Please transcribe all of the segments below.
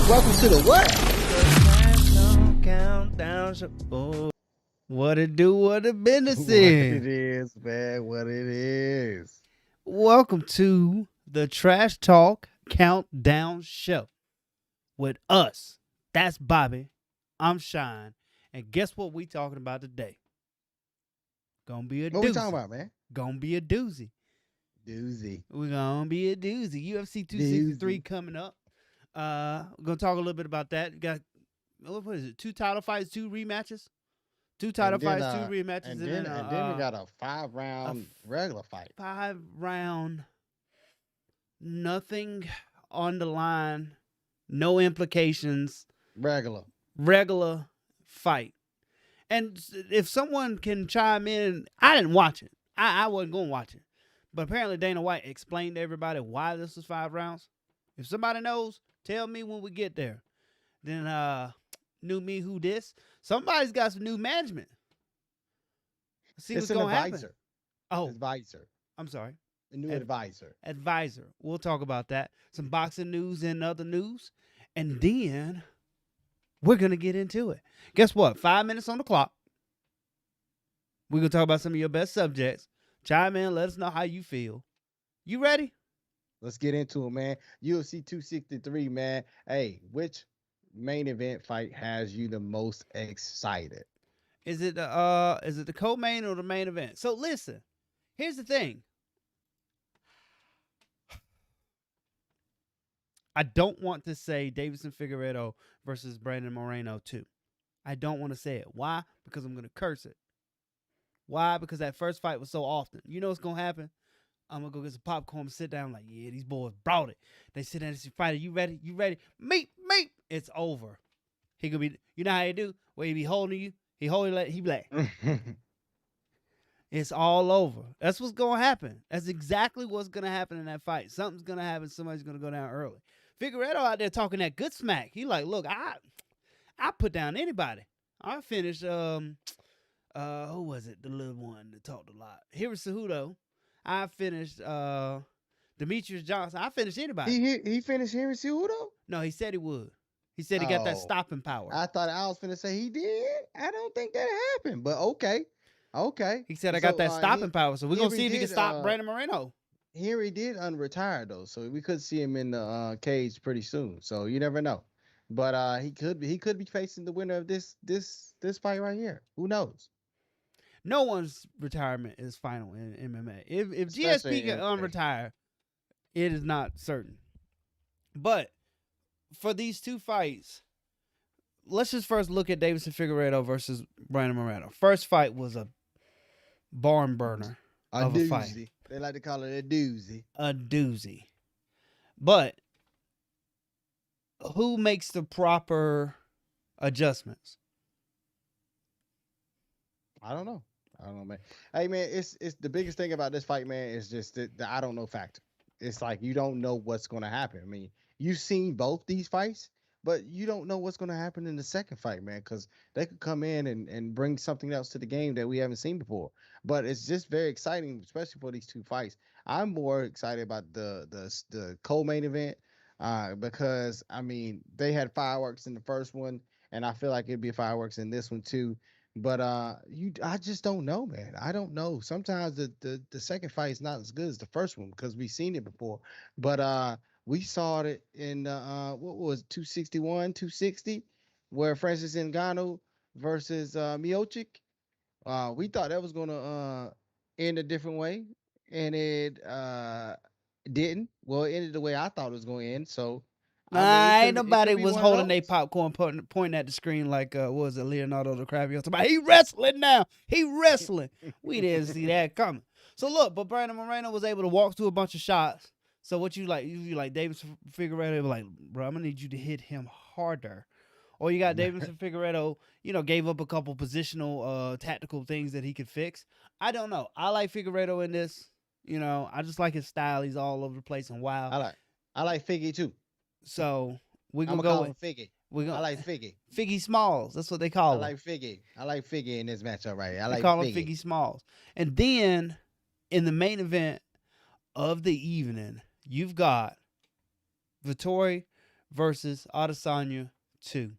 welcome to the what? Countdown show. What it do, what the business What is. it is, man. What it is. Welcome to the Trash Talk Countdown Show with us. That's Bobby. I'm Shine. And guess what we talking about today? Gonna be a What doozy. we talking about, man? Gonna be a doozy. Doozy. We're gonna be a doozy. UFC 263 coming up. We're gonna talk a little bit about that. We got, what is it? 2 title fights, 2 rematches. 2 title fights, 2 rematches, and then we got a 5-round regular fight. 5-round, nothing on the line, no implications. Regular fight. And if someone can chime in, I didn't watch it. I wasn't going to watch it. But apparently Dana White explained to everybody why this was 5 rounds. If somebody knows, tell me when we get there. Then new me who this. Somebody's got some new management. See It's what's going to happen. Advisor. Oh, advisor. I'm sorry. A new advisor. Advisor. We'll talk about that. Some boxing news and other news. And then we're going to get into it. Guess what? 5 minutes on the clock. We're going to talk about some of your best subjects. Chime in. Let us know how you feel. You ready? Let's get into it, man. UFC 263, man. Hey, which main event fight has you the most excited? Is it the co-main or the main event? So listen, here's the thing. I don't want to say Deiveson Figueiredo versus Brandon Moreno 2. I don't want to say it. Why? Because I'm going to curse it. Why? Because that first fight was so often. You know what's going to happen? I'm going to go get some popcorn and sit down like, yeah, these boys brought it. They sit down and say, fighter, you ready? You ready? Meet. It's over. He could be, you know how he do? Where he be holding you. He be like, it's all over. That's what's going to happen. That's exactly what's going to happen in that fight. Something's going to happen. Somebody's going to go down early. Figueiredo out there talking that good smack. He like, look, I put down anybody. I finished, who was it? The little one that talked a lot. Henry Cejudo. I finished Demetrius Johnson. I finished anybody. He finished Henry Cejudo? No, he said he would. He said he got that stopping power. I thought I was finna say he did. I don't think that happened, but okay. He said I got that stopping power, so we're going to see if he can stop Brandon Moreno. Henry did unretire, though, so we could see him in the cage pretty soon, so you never know. But he could be facing the winner of this fight right here. Who knows? No one's retirement is final in MMA. If GSP can unretire, it is not certain. But for these 2 fights, let's just first look at Deiveson Figueiredo versus Brandon Moreno. First fight was a barn burner of a fight. They like to call it a doozy. A doozy. But who makes the proper adjustments? I don't know, man. Hey, man, it's the biggest thing about this fight, man, is just the I don't know factor. It's like you don't know what's going to happen. I mean, you've seen both these fights, but you don't know what's going to happen in the second fight, man, because they could come in and bring something else to the game that we haven't seen before. But it's just very exciting, especially for these 2 fights. I'm more excited about the co-main event because, I mean, they had fireworks in the first one, and I feel like it'd be fireworks in this one too. But I just don't know, man. I don't know. Sometimes the second fight is not as good as the first one because we've seen it before. But we saw it in what was 261, 260, where Francis Ngannou versus Miocic. We thought that was gonna end a different way, and it didn't. Well, it ended the way I thought it was going to end. So ain't nobody was holding their popcorn, pointing at the screen like, what was it, Leonardo DiCaprio? He wrestling now. He wrestling. We didn't see that coming. So look, but Brandon Moreno was able to walk through a bunch of shots. So what you like? You like Deiveson Figueiredo? Like, bro, I'm gonna need you to hit him harder. Or you got Deiveson Figueiredo, gave up a couple positional, tactical things that he could fix. I don't know. I like Figueiredo in this. I just like his style. He's all over the place and wild. I like Figgy too. So we're gonna go with Figgy. I like Figgy. Figgy Smalls. That's what they call him. I like Figgy in this matchup right here. They call him Figgy Smalls. And then in the main event of the evening, you've got Vittori versus Adesanya II.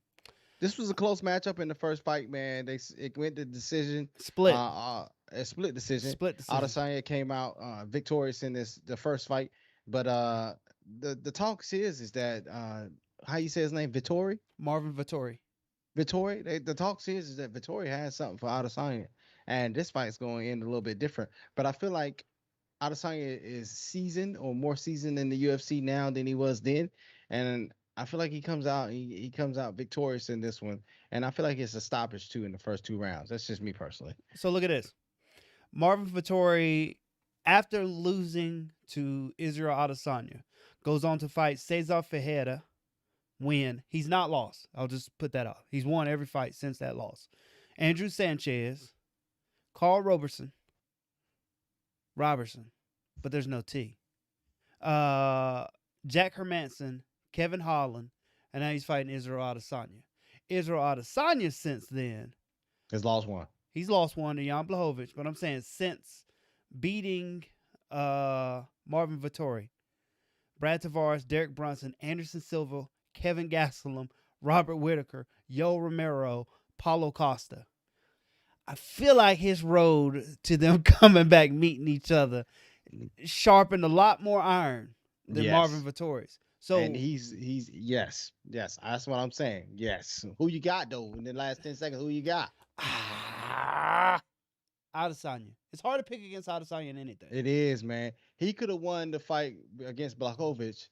This was a close matchup in the first fight, man. It went to decision, Split. a split decision. Split decision. Adesanya came out victorious in the first fight, but the talks is that how you say his name, Vittori? Marvin Vittori. Vittori. The talks is that Vittori has something for Adesanya, and this fight's going to end a little bit different. But I feel like Adesanya is seasoned or more seasoned in the UFC now than he was then, and I feel like he comes out victorious in this one, and I feel like it's a stoppage too in the first 2 rounds. That's just me personally. So look at this. Marvin Vittori, after losing to Israel Adesanya, goes on to fight Cesar Ferreira. Win. He's not lost. I'll just put that out. He's won every fight since that loss. Andrew Sanchez, Carl Roberson, but there's no T. Jack Hermanson, Kevin Holland, and now he's fighting Israel Adesanya. Israel Adesanya since then has lost one. He's lost one to Jan Blachowicz, but I'm saying since beating Marvin Vittori, Brad Tavares, Derek Brunson, Anderson Silva, Kevin Gastelum, Robert Whitaker, Yo Romero, Paulo Costa. I feel like his road to them coming back, meeting each other, sharpened a lot more iron than Marvin Vittori's. So, and he's yes. That's what I'm saying. Yes. Who you got though? In the last 10 seconds, who you got? Adesanya. It's hard to pick against Adesanya in anything. It is, man. He could have won the fight against Blachowicz,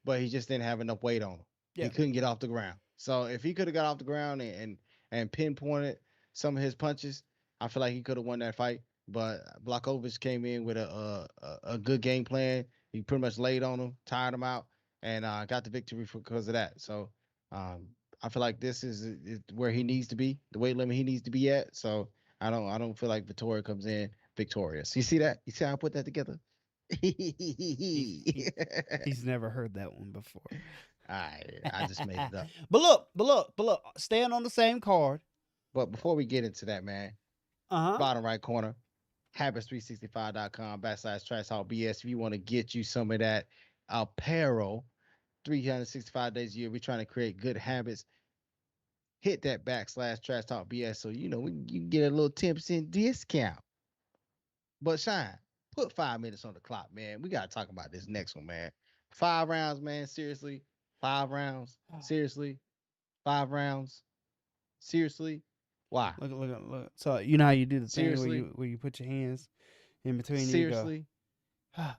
but he just didn't have enough weight on him. Yeah. He couldn't get off the ground. So if he could have got off the ground and pinpointed some of his punches, I feel like he could have won that fight. But Blachowicz came in with a good game plan. He pretty much laid on him, tired him out, and got the victory because of that. So I feel like this is where he needs to be, the weight limit he needs to be at. So I don't feel like Vittori comes in victorious. You see that? You see how I put that together? He's never heard that one before. I just made it up. But look, staying on the same card. But before we get into that, man, bottom right corner, habits365.com/trash-talk-BS. If you want to get you some of that apparel, 365 days a year, we're trying to create good habits. Hit that /trash-talk-BS so you can get a little 10% discount. But Shine, put 5 minutes on the clock, man. We got to talk about this next one, man. 5 rounds, man. Seriously. 5 rounds. Seriously. 5 rounds. Seriously. Why? Look. So you know how you do the thing where you put your hands in between. Seriously. 5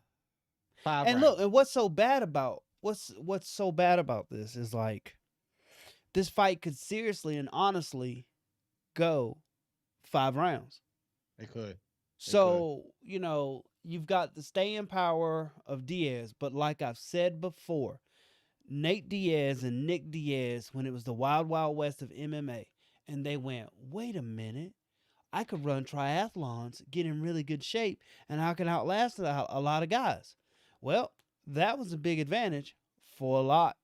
and rounds. Look, and what's so bad about this is like this fight could seriously and honestly go 5 rounds. It could. So, you've got the staying power of Diaz, but like I've said before, Nate Diaz and Nick Diaz, when it was the wild, wild west of MMA, and they went, wait a minute, I could run triathlons, get in really good shape, and I can outlast a lot of guys. Well, that was a big advantage for a lot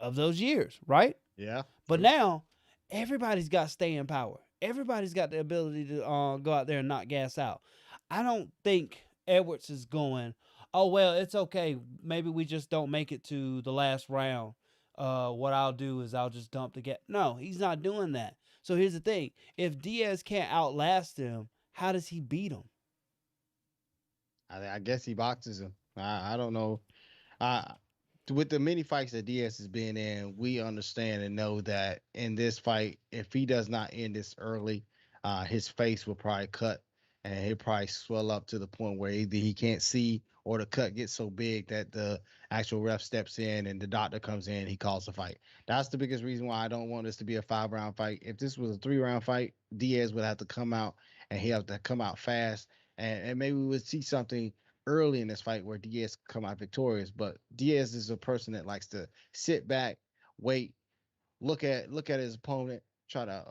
of those years, right? Yeah. But now, everybody's got staying power. Everybody's got the ability to go out there and knock gas out. I don't think Edwards is going, oh, well, it's okay. Maybe we just don't make it to the last round. What I'll do is I'll just dump the gas. No, he's not doing that. So here's the thing. If Diaz can't outlast him, how does he beat him? I guess he boxes him. I don't know. With the many fights that Diaz has been in, we understand and know that in this fight, if he does not end this early, his face will probably cut and he'll probably swell up to the point where either he can't see or the cut gets so big that the actual ref steps in and the doctor comes in, he calls the fight. That's the biggest reason why I don't want this to be a 5-round fight. If this was a 3-round fight, Diaz would have to come out and he have to come out fast, and maybe we would see something early in this fight where Diaz come out victorious. But Diaz is a person that likes to sit back, wait, look at his opponent, try to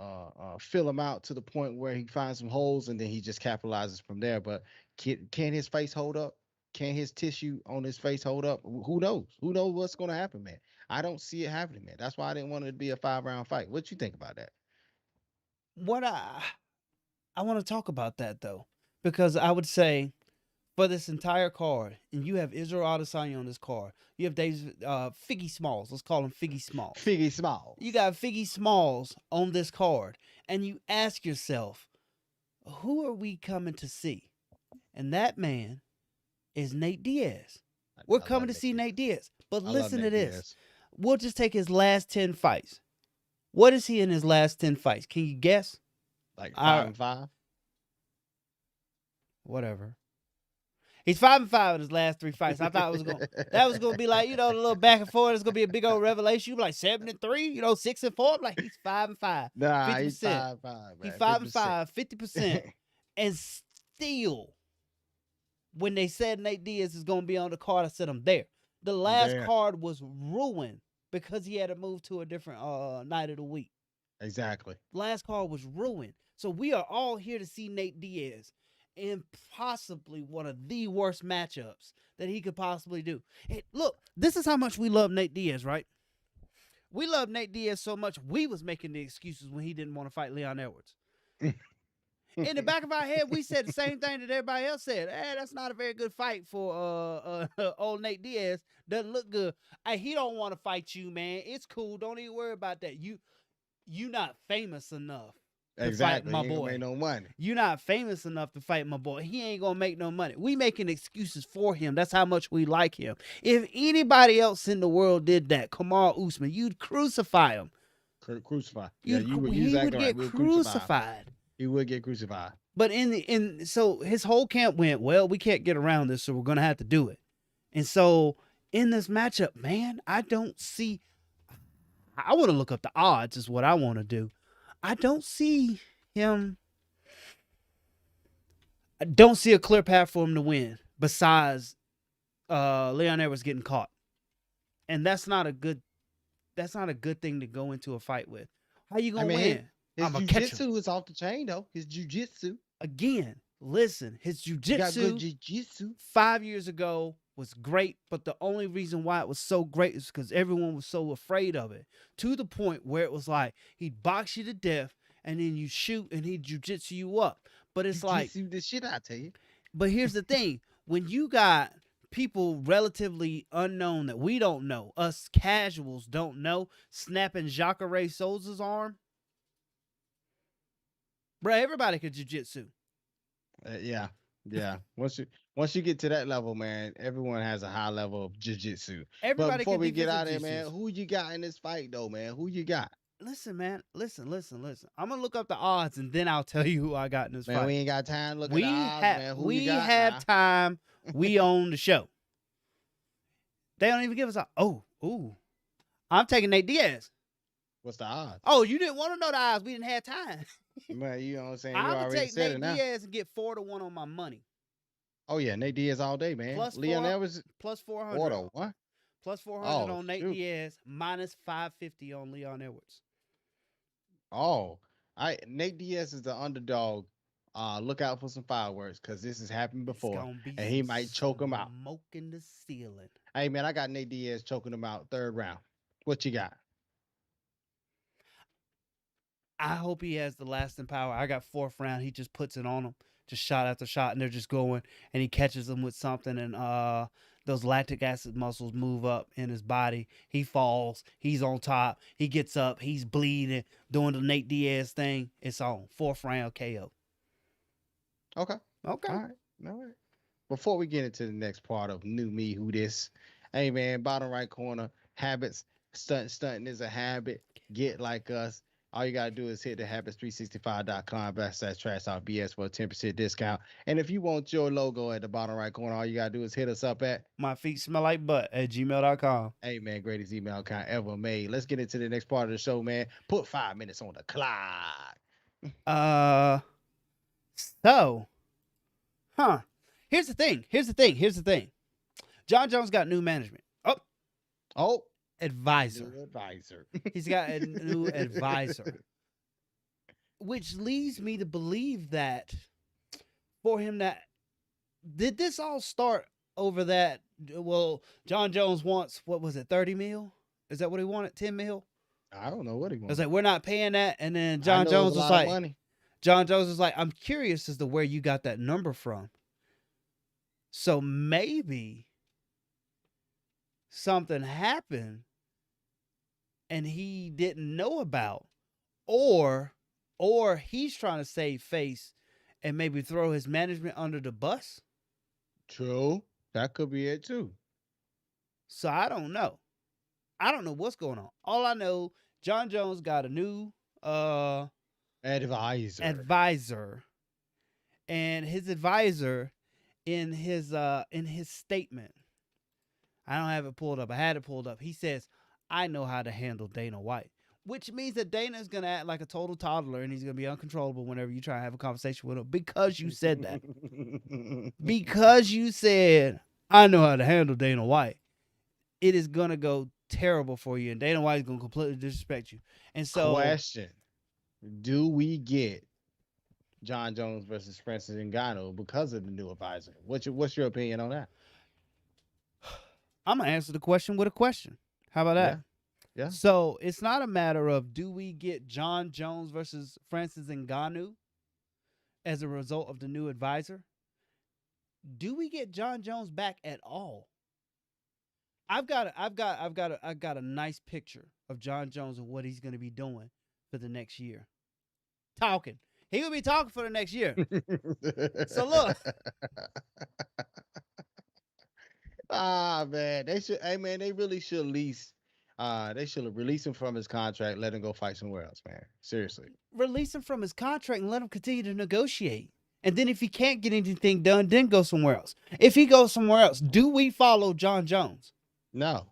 fill him out to the point where he finds some holes, and then he just capitalizes from there. But can his face hold up? Can his tissue on his face hold up? Who knows? Who knows what's going to happen, man? I don't see it happening, man. That's why I didn't want it to be a 5-round fight. What you think about that? What I want to talk about that, though, because I would say for this entire card, and you have Israel Adesanya on this card. You have David Figgy Smalls. Let's call him Figgy Smalls. Figgy Smalls. You got Figgy Smalls on this card, and you ask yourself, who are we coming to see? And that man is Nate Diaz. We're coming to see Nate Diaz. But listen to this. We'll just take his last 10 fights. What is he in his last 10 fights? Can you guess? Like 5-5? Whatever. He's 5-5 in his last 3 fights. I thought that was gonna be like, you know, a little back and forth. It's gonna be a big old revelation. You be like 7-3, you know, 6-4. I'm like, he's 5-5. Nah, 50%. he's 5-5. Man. He's 5-5, 50%. And still, when they said Nate Diaz is gonna be on the card, I said I'm there. The last card was ruined because he had to move to a different night of the week. Exactly. Last card was ruined. So we are all here to see Nate Diaz in possibly one of the worst matchups that he could possibly do. Hey, look, this is how much we love Nate Diaz, right? We love Nate Diaz so much, we was making the excuses when he didn't want to fight Leon Edwards. In the back of our head, we said the same thing that everybody else said. Hey, that's not a very good fight for old Nate Diaz. Doesn't look good. Hey, he don't want to fight you, man. It's cool. Don't even worry about that. You not famous enough. Exactly. My he ain't boy. gonna make no money. You're not famous enough to fight my boy. He ain't gonna make no money. We making excuses for him. That's how much we like him. If anybody else in the world did that, Kamaru Usman, you'd crucify him. Crucify. He would get crucified. He would get crucified. But so his whole camp went, well, we can't get around this, so we're gonna have to do it. And so in this matchup, man, I don't see. I want to look up the odds. Is what I want to do. I don't see him. I don't see a clear path for him to win besides Leon Edwards getting caught. And that's not a good thing to go into a fight with. How you gonna win? His jiu-jitsu is off the chain though. His jiu-jitsu. Again, listen, his jiu-jitsu got good jiu-jitsu 5 years ago was great, but the only reason why it was so great is because everyone was so afraid of it, to the point where it was like he'd box you to death and then you shoot and he'd jiu-jitsu you up. But it's like the shit I tell you. But here's the thing: when you got people relatively unknown that we don't know, us casuals don't know, snapping Jacare Souza's arm, bro, everybody could jiu-jitsu. Yeah. Once you get to that level, man, everyone has a high level of jiu-jitsu. But before we get out of there, man, who you got in this fight, though, man? Who you got? Listen, man. Listen. I'm going to look up the odds, and then I'll tell you who I got in this fight. We ain't got time to look at the odds, man. Who we have time. We own the show. They don't even give us a... Oh. I'm taking Nate Diaz. What's the odds? Oh, you didn't want to know the odds. We didn't have time. Man, you know what I'm saying? I'm going to take Nate Diaz and get 4-1 on my money. Oh, yeah. Nate Diaz all day, man. Leon Edwards. Plus 400. 4-1? Plus 400 on Nate Diaz. Minus 550 on Leon Edwards. Nate Diaz is the underdog. Look out for some fireworks because this has happened before. And he might choke him out. Smoke in the ceiling. Hey, man, I got Nate Diaz choking him out 3rd round. What you got? I hope he has the lasting power. I got 4th round. He just puts it on him. Just shot after shot, and they're just going. And he catches them with something, and those lactic acid muscles move up in his body. He falls. He's on top. He gets up. He's bleeding, doing the Nate Diaz thing. It's on. 4th round KO. Okay. All right. Before we get into the next part of New Me Who This, hey, man, bottom right corner, habits. Stunting is a habit. Get like us. All you got to do is hit the habits365.com/trash-out-BS for a 10% discount. And if you want your logo at the bottom right corner, all you got to do is hit us up at myfeetsmelllikebutt@gmail.com. Hey, man, greatest email account ever made. Let's get into the next part of the show, man. Put 5 minutes on the clock. Here's the thing. Jon Jones got new management. Advisor. He's got a new advisor. Which leads me to believe that for him did this all start over that? Well, Jon Jones wants, what was it, 30 mil? Is that what he wanted? 10 mil? I don't know what he wanted. I was like, we're not paying that. And then Jon Jones was like, I'm curious as to where you got that number from. So maybe something happened and he didn't know about, or he's trying to save face and maybe throw his management under the bus. True. That could be it too. So I don't know. I don't know what's going on. All I know, Jon Jones got a new advisor. And his advisor in his statement, I don't have it pulled up. I had it pulled up. He says, "I know how to handle Dana White." Which means that Dana is going to act like a total toddler and he's going to be uncontrollable whenever you try to have a conversation with him because you said that. Because you said, "I know how to handle Dana White." It is going to go terrible for you, and Dana White is going to completely disrespect you. And so, question: do we get Jon Jones versus Francis Ngannou because of the new advisor? What's your opinion on that? I'm gonna answer the question with a question. How about that? Yeah. So it's not a matter of do we get Jon Jones versus Francis Ngannou as a result of the new advisor. Do we get Jon Jones back at all? I've got a nice picture of Jon Jones and what he's going to be doing for the next year. Talking. He will be talking for the next year. So look. Man, they should. Hey, man, they really should lease. They should release him from his contract, let him go fight somewhere else, man. Seriously. Release him from his contract and let him continue to negotiate. And then if he can't get anything done, then go somewhere else. If he goes somewhere else, do we follow Jon Jones? No.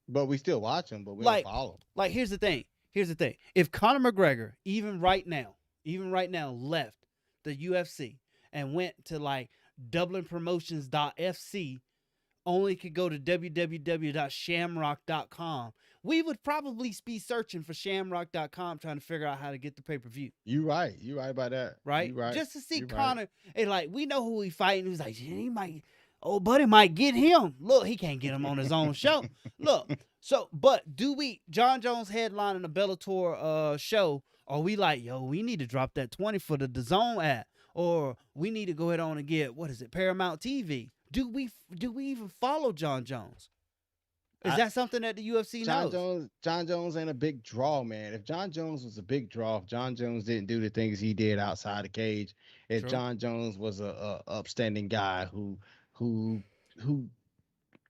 But we still watch him, but we don't follow him. Like, here's the thing. If Conor McGregor, even right now, left the UFC and went to like DublinPromotions.fc, only could go to www.shamrock.com, we would probably be searching for shamrock.com trying to figure out how to get the pay-per-view. You're right. You're right about that. Right? Right. Just to see Conor. Right. And like, we know who he fighting. He's like, old buddy might get him. Look, he can't get him on his own show. Look, so, but do we, Jon Jones headlining a Bellator show, are we like, yo, we need to drop that 20 for the DAZN app, or we need to go ahead on and get, Paramount TV? Do we even follow Jon Jones? Is that something that the UFC knows? Jon Jones ain't a big draw, man. If Jon Jones was a big draw, if Jon Jones didn't do the things he did outside the cage, if Jon Jones was a upstanding guy who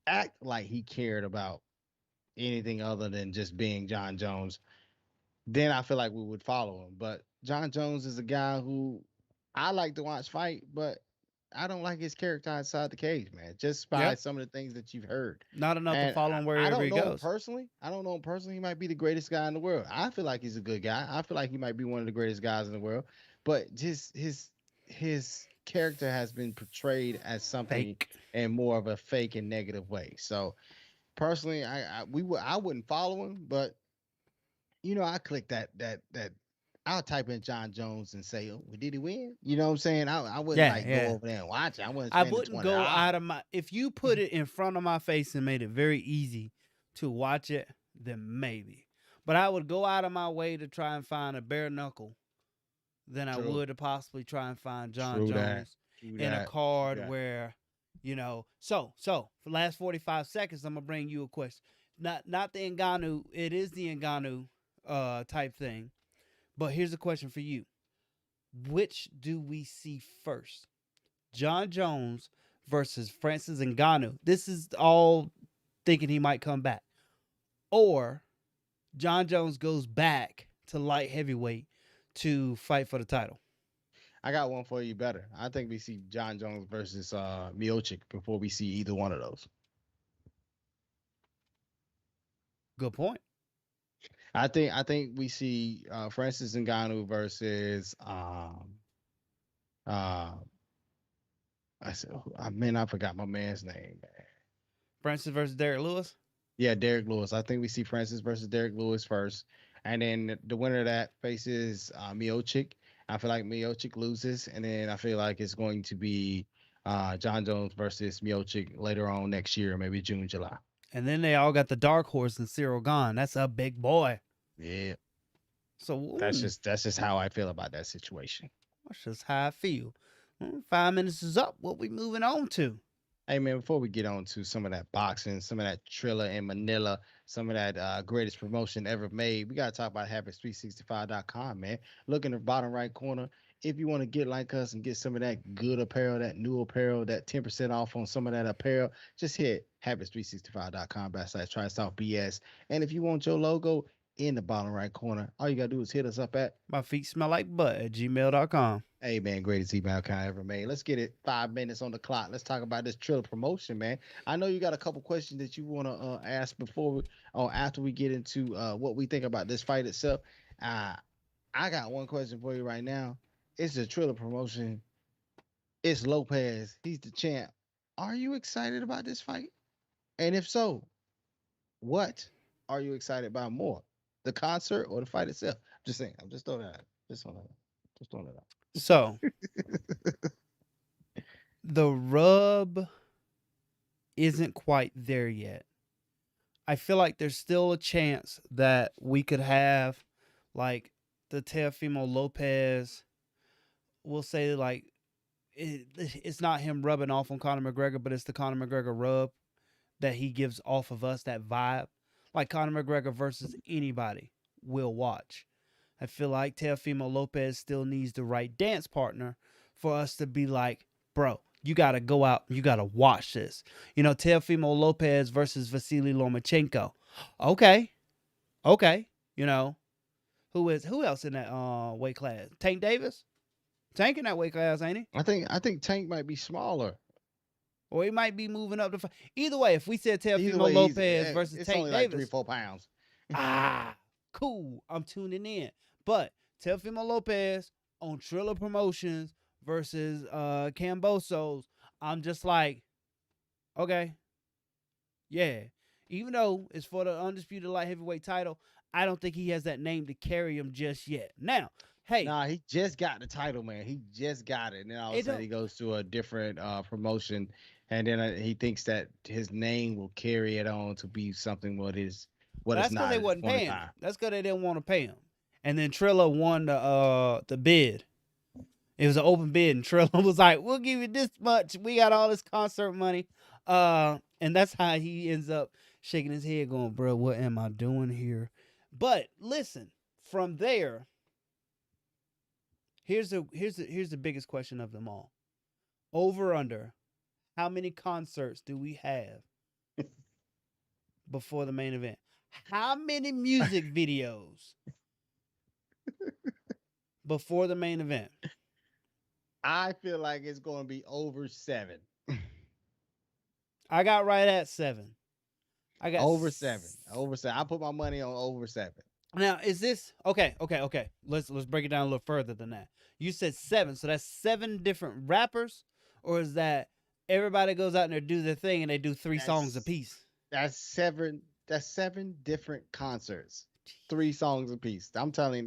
act like he cared about anything other than just being Jon Jones, then I feel like we would follow him. But Jon Jones is a guy who I like to watch fight, but I don't like his character outside the cage, man. Just by some of the things that you've heard. Not enough to follow him wherever he goes. I don't know him personally. He might be the greatest guy in the world. I feel like he's a good guy. I feel like he might be one of the greatest guys in the world. But just his character has been portrayed as something in more of a fake and negative way. So personally, I wouldn't follow him, but I click that I'll type in Jon Jones and say, "Oh, did he win?" You know what I'm saying? I wouldn't go over there and watch it. I wouldn't go out of my. If you put it in front of my face and made it very easy to watch it, then maybe. But I would go out of my way to try and find a bare knuckle than I would to possibly try and find Jon Jones in a card where, So for the last 45 seconds, I'm gonna bring you a question. Not the Ngannou. It is the Ngannou type thing. But here's a question for you. Which do we see first? Jon Jones versus Francis Ngannou. This is all thinking he might come back. Or Jon Jones goes back to light heavyweight to fight for the title. I got one for you better. I think we see Jon Jones versus Miocic before we see either one of those. Good point. I think we see Francis Ngannou versus I forgot my man's name, man. Francis versus Derek Lewis? Yeah, Derek Lewis. I think we see Francis versus Derek Lewis first. And then the winner of that faces Miocic. I feel like Miocic loses, and then I feel like it's going to be Jon Jones versus Miocic later on next year, maybe June, July. And then they all got the dark horse and Cyril Gane. That's a big boy. Yeah. So that's just how I feel about that situation. That's just how I feel. 5 minutes is up. What we moving on to? Hey man, before we get on to some of that boxing, some of that Triller in Manila, some of that greatest promotion ever made, we gotta talk about habits365.com, man. Look in the bottom right corner. If you want to get like us and get some of that good apparel, that new apparel, that 10% off on some of that apparel, just hit habits365.com/try BS. And if you want your logo in the bottom right corner, all you gotta do is hit us up at My feet smell like butt at gmail.com. Hey man, greatest email account ever made. Let's get it 5 minutes on the clock. Let's talk about this Triller promotion, man. I know you got a couple questions that you want to ask before we, or after we get into what we think about this fight itself. I got one question for you right now. It's the Triller promotion. It's Lopez. He's the champ. Are you excited about this fight? And if so, what are you excited about more? The concert or the fight itself? Just saying. I'm just throwing that out. Just throwing that out. Just throwing that out. So the rub isn't quite there yet. I feel like there's still a chance that we could have like the Teofimo Lopez. We'll say like it's not him rubbing off on Conor McGregor, but it's the Conor McGregor rub that he gives off of us, that vibe. Like Conor McGregor versus anybody we'll watch. I feel like Teofimo Lopez still needs the right dance partner for us to be like, bro, you got to go out. You got to watch this. You know, Teofimo Lopez versus Vasily Lomachenko. Okay. You know, who else in that weight class? Tank Davis? Tank in that weight class, ain't he? I think Tank might be smaller. Or he might be moving up to either way, if we said Teofimo Lopez versus it's Tank only Davis. Like 3-4 pounds. Cool. I'm tuning in. But Teofimo Lopez on Triller Promotions versus Cambosos, I'm just like, okay. Yeah. Even though it's for the undisputed light heavyweight title, I don't think he has that name to carry him just yet. Now, hey. Nah, he just got the title, man. He just got it. And then all of a sudden he goes to a different promotion. And then he thinks that his name will carry it on to be something what it's not. That's because they wasn't paying him. That's because they didn't want to pay him. And then Triller won the bid. It was an open bid, and Triller was like, we'll give you this much. We got all this concert money. And that's how he ends up shaking his head going, bro, what am I doing here? But listen, from there, here's the biggest question of them all. Over under, how many concerts do we have before the main event? How many music videos before the main event? I feel like it's going to be over 7. I got right at 7. I got over 7. Over 7. I put my money on over 7. Now, is this okay? Let's break it down a little further than that. You said 7, so that's 7 different rappers, or is that everybody goes out and they do their thing and they do 3 songs a piece? That's 7. That's 7 different concerts, 3 songs a piece. I'm telling you,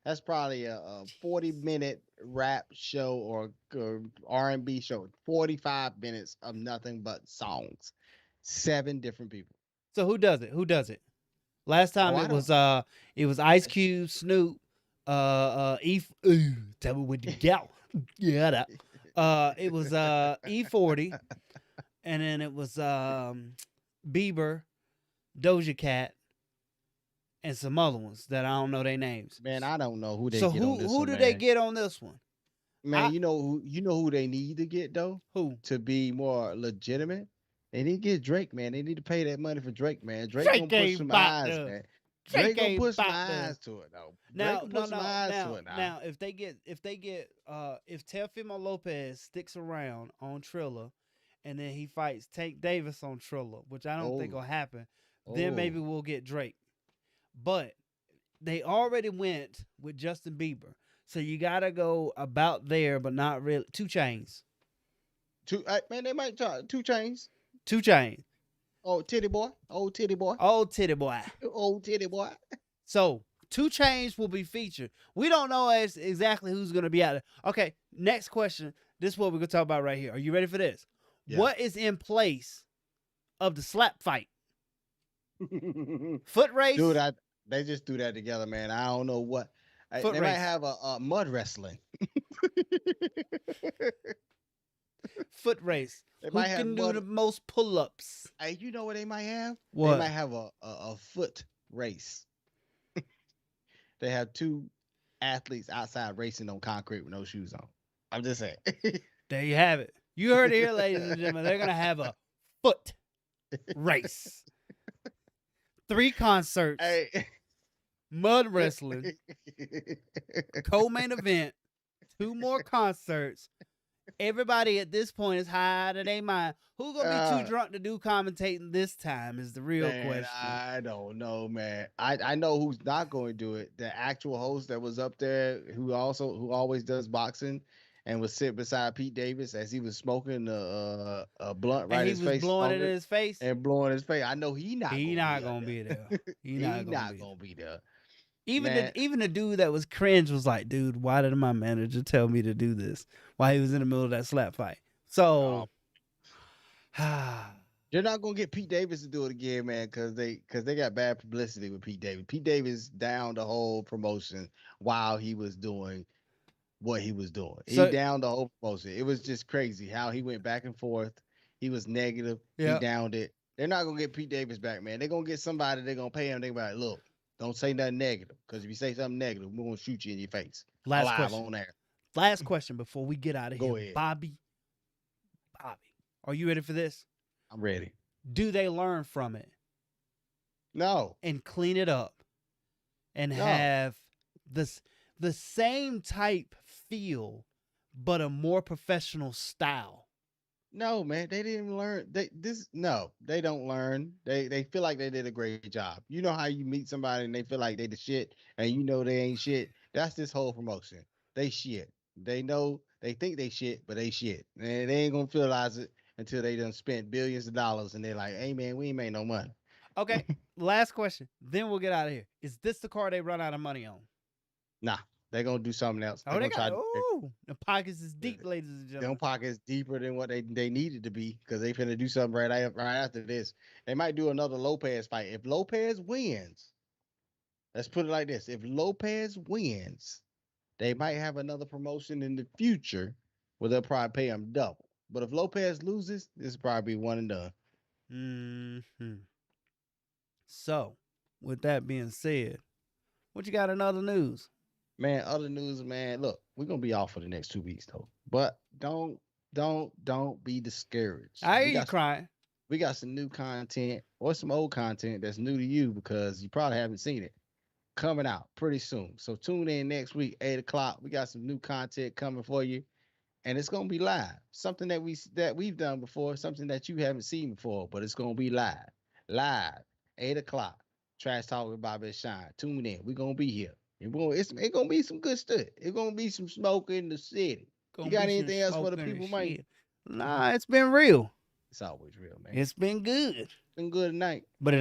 that's probably a 40-minute rap show or R&B show. 45 minutes of nothing but songs. 7 different people. So who does it? Last time it was Ice Cube, Snoop, tell me what you got. Yeah, that. It was E40, and then it was Bieber, Doja Cat, and some other ones that I don't know their names. Man, I don't know who they get on this one. So who do they get on this one? Man, you know who they need to get though? Who? To be more legitimate? They need to get Drake, man. They need to pay that money for Drake, man. Drake gonna push some eyes, man. Drake gonna push some eyes to it though. Now, if Teofimo Lopez sticks around on Triller, and then he fights Tank Davis on Triller, which I don't think will happen, then maybe we'll get Drake. But they already went with Justin Bieber, so you gotta go about there, but not really. 2 Chainz. Man, they might try 2 Chainz. 2 Chainz. Old titty boy. So 2 Chainz will be featured. We don't know exactly who's gonna be out there. Okay, next question. This is what we're gonna talk about right here. Are you ready for this? Yeah. What is in place of the slap fight? Foot race? Dude, they just threw that together, man. I don't know what. They might have a mud wrestling. Foot race. Who can do the most pull-ups? Hey, you know what they might have? What? They might have a foot race. They have two athletes outside racing on concrete with no shoes on. I'm just saying. There you have it. You heard it here, ladies and gentlemen. They're going to have a foot race. 3 concerts. Hey. Mud wrestling. Co-main event. 2 more concerts. Everybody at this point is high out of their mind. Who's going to be too drunk to do commentating this time is the real question. I don't know, man. I know who's not going to do it. The actual host that was up there who always does boxing and was sitting beside Pete Davis as he was smoking a blunt right in his face. He was blowing it in his face? And blowing his face. I know he not going to be there. He not going to be there. Even the dude that was cringe was like, dude, why did my manager tell me to do this while he was in the middle of that slap fight? So they're not gonna get Pete Davis to do it again, man, because they got bad publicity with Pete Davis. Pete Davis downed the whole promotion while he was doing what he was doing. He downed the whole promotion. It was just crazy how he went back and forth. He was negative. He downed it. They're not gonna get Pete Davis back, man. They're gonna get somebody. They're gonna pay him. They're like, look. Don't say nothing negative, because if you say something negative, we're going to shoot you in your face. Last question. On air. Last question before we get out of here. Go ahead. Bobby, are you ready for this? I'm ready. Do they learn from it? No. And clean it up and have the same type feel, but a more professional style? No, man, they didn't learn. They don't learn. They feel like they did a great job. You know how you meet somebody and they feel like they the shit, and you know they ain't shit. That's this whole promotion. They shit. They know they think they shit, but they shit, and they ain't gonna realize it until they done spent billions of dollars, and they're like, "Hey, man, we ain't made no money." Okay, last question. Then we'll get out of here. Is this the car they run out of money on? Nah. They're going to do something else. The pockets is deep, ladies and gentlemen. Them pockets deeper than what they needed to be, because they finna do something right after this. They might do another Lopez fight. If Lopez wins, let's put it like this. If Lopez wins, they might have another promotion in the future where they'll probably pay him double. But if Lopez loses, this will probably be one and done. Mm-hmm. So, with that being said, what you got in other news? Man, other news, man. Look, we're gonna be off for the next 2 weeks though. But don't be discouraged. I hear you crying. We got some new content or some old content that's new to you because you probably haven't seen it coming out pretty soon. So tune in next week, 8:00. We got some new content coming for you, and it's gonna be live. Something that we've done before, something that you haven't seen before, but it's gonna be live. 8:00. Trash Talk with Bobby and Shine. Tune in. We're gonna be here. It's gonna be some good stuff. It's gonna be some smoke in the city. You got anything else for the people, Mike? Nah, it's been real. It's always real, man. It's been good. It's been good tonight. But